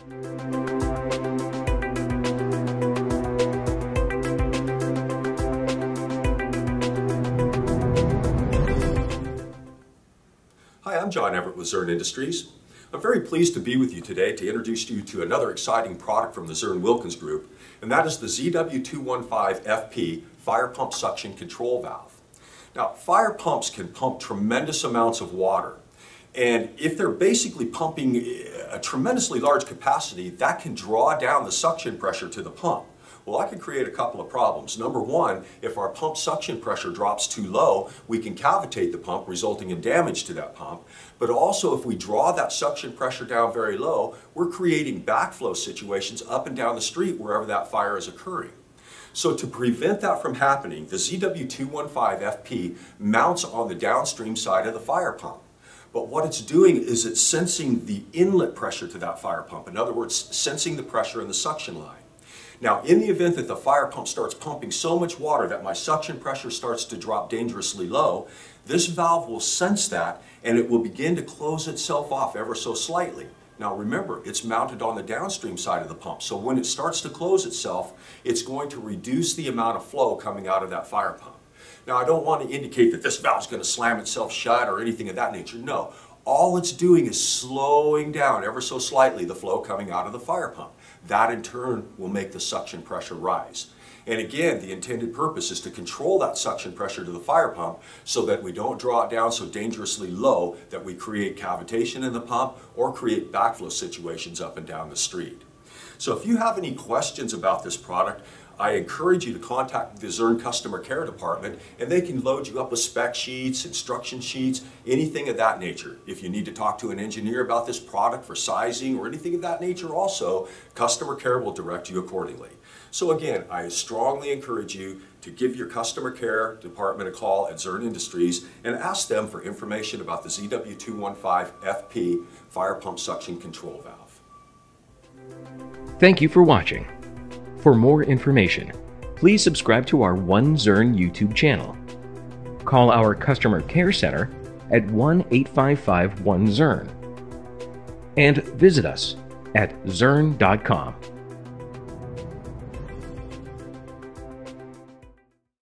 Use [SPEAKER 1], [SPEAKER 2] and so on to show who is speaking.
[SPEAKER 1] Hi, I'm John Everett with Zurn Industries. I'm very pleased to be with you today to introduce you to another exciting product from the Zurn Wilkins Group, and that is the ZW215FP Fire Pump Suction Control Valve. Now, fire pumps can pump tremendous amounts of water, and if they're basically pumping a tremendously large capacity, that can draw down the suction pressure to the pump. Well, that could create a couple of problems. Number one, if our pump suction pressure drops too low, we can cavitate the pump, resulting in damage to that pump. But also, if we draw that suction pressure down very low, we're creating backflow situations up and down the street wherever that fire is occurring. So to prevent that from happening, the ZW215FP mounts on the downstream side of the fire pump. But what it's doing is it's sensing the inlet pressure to that fire pump. In other words, sensing the pressure in the suction line. Now, in the event that the fire pump starts pumping so much water that my suction pressure starts to drop dangerously low, this valve will sense that and it will begin to close itself off ever so slightly. Now remember, it's mounted on the downstream side of the pump, so when it starts to close itself, it's going to reduce the amount of flow coming out of that fire pump. Now, I don't want to indicate that this valve is going to slam itself shut or anything of that nature. No. All it's doing is slowing down ever so slightly the flow coming out of the fire pump. That in turn will make the suction pressure rise. And again, the intended purpose is to control that suction pressure to the fire pump so that we don't draw it down so dangerously low that we create cavitation in the pump or create backflow situations up and down the street. So if you have any questions about this product, I encourage you to contact the Zurn Customer Care Department, and they can load you up with spec sheets, instruction sheets, anything of that nature. If you need to talk to an engineer about this product for sizing or anything of that nature also, Customer Care will direct you accordingly. So again, I strongly encourage you to give your Customer Care Department a call at Zurn Industries and ask them for information about the ZW215FP Fire Pump Suction Control Valve.
[SPEAKER 2] Thank you for watching. For more information, please subscribe to our One Zurn YouTube channel. Call our Customer Care Center at 1-855-1-ZURN and visit us at zurn.com.